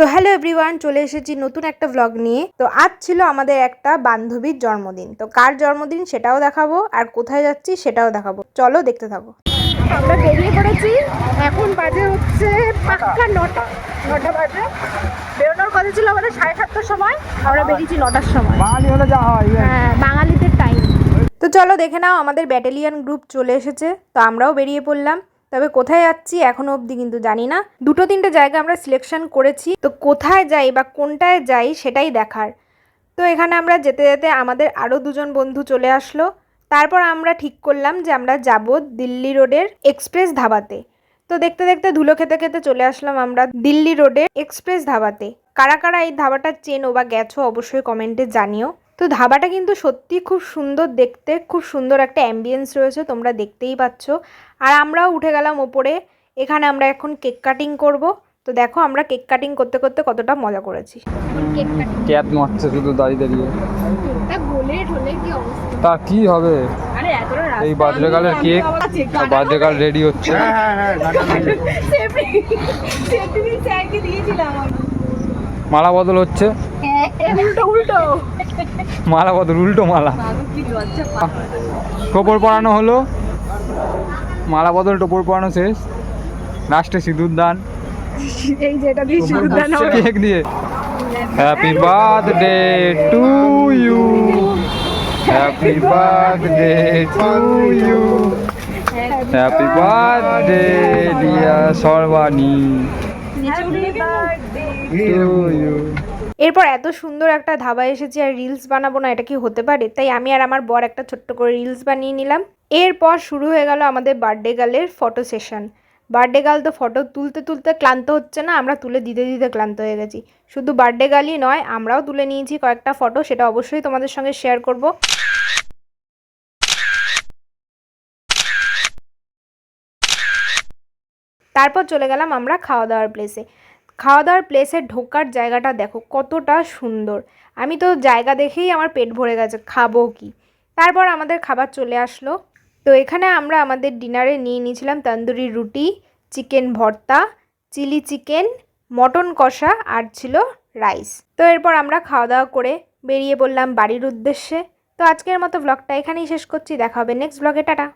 তো hello everyone, চলে এসেছি নতুন একটা ব্লগ নিয়ে। তো আজ ছিল আমাদের একটা বান্ধবীর জন্মদিন। তো কার জন্মদিন সেটাও দেখাবো, আর কোথায় যাচ্ছি সেটাও দেখাবো। চলো দেখতে থাকো। আমরা বেরিয়ে পড়েছি, এখন বাজে হচ্ছে পাক্কা 9টা বাজে। বেরোনোর কথা ছিল আমাদের 7:30টার সময়, আমরা বেরিয়েছি 9টার সময়। বাঙালি হলে যা হয়, হ্যাঁ, বাঙালিদের টাইম। তো চলো দেখে নাও, আমাদের ব্যাটালিয়ন গ্রুপ চলে এসেছে। তো আমরাও বেরিয়ে পড়লাম। তবে কোথায় যাচ্ছি এখনো অবধি কিন্তু জানি না। 2-3টে জায়গা আমরা সিলেকশন করেছি, তো কোথায় যাই বা কোনটায় যাই সেটাই দেখার। তো এখানে আমরা যেতে যেতে আমাদের আরও 2জন বন্ধু চলে আসলো। তারপর আমরা ঠিক করলাম যে আমরা যাব দিল্লি রোডের এক্সপ্রেস ধাবাতে। তো দেখতে দেখতে ধুলো খেতে খেতে চলে আসলাম আমরা দিল্লি রোডের এক্সপ্রেস ধাবাতে। কারা কারা এই ধাবাটা চেনো বা গেছো অবশ্যই কমেন্টে জানিও। তো ধাবাটা কিন্তু সত্যি খুব সুন্দর দেখতে, খুব সুন্দর একটা অ্যাম্বিয়েন্স রয়েছে, তোমরা দেখতেই পাচ্ছ। আর আমরাও উঠে গেলাম ওপরে। এখানে আমরা এখন কেক কাটিং করব। তো দেখো আমরা কেক কাটিং করতে করতে কতটা মজা করেছি। ক্যাট মারছে শুধু দাঁড়িয়ে দাঁড়িয়ে। তা কি হবে, এই বার্থডেকালের কেক, বার্থডেকাল রেডি হচ্ছে। মালা বদল হচ্ছে, মালা বদল, উল্টো মালা। টোপর পরানো হলো, মালা বদল টোপর পরানো শেষ, লাস্টে সিঁদুর দান। এই যেটা দিয়ে সিঁদুর দান হবে কেক দিয়ে। Happy birthday to you, happy birthday to you, happy birthday dear Sarbani to you. এরপর এত সুন্দর একটা ধাবা এসেছি আর রিলস বানাবো না, এটা কি হতে পারে? তাই আমি আর আমার বর একটা ছোট্ট করে রিলস বানিয়ে নিলাম। এরপর শুরু হয়ে গেল আমাদের বার্থডে গার্লের ফটো সেশন। বার্থডে গার্ল তো ফটো তুলতে তুলতে ক্লান্ত হচ্ছে না, আমরা তুলে দিতে দিতে ক্লান্ত হয়ে গেছি। শুধু বার্থডে গার্লই নয়, আমরাও তুলে নিয়েছি কয়েকটা ফটো, সেটা অবশ্যই তোমাদের সঙ্গে শেয়ার করব। তারপর চলে গেলাম আমরা খাওয়া দাওয়ার প্লেসে। খাওয়া দাওয়ার প্লেসে ঢোকার জায়গাটা দেখো কতটা সুন্দর। আমি তো জায়গা দেখেই আমার পেট ভরে গেছে, খাবো কি। তারপর আমাদের খাবার চলে আসলো। তো এখানে আমরা আমাদের ডিনারে নিয়ে নিয়েছিলাম তন্দুরি রুটি, চিকেন ভর্তা, চিলি চিকেন, মটন কষা আর ছিল রাইস। তো এরপর আমরা খাওয়া দাওয়া করে বেরিয়ে পড়লাম বাড়ির উদ্দেশ্যে। তো আজকের মতো ব্লগটা এখানেই শেষ করছি, দেখা হবে নেক্সট ব্লগে, টাটা।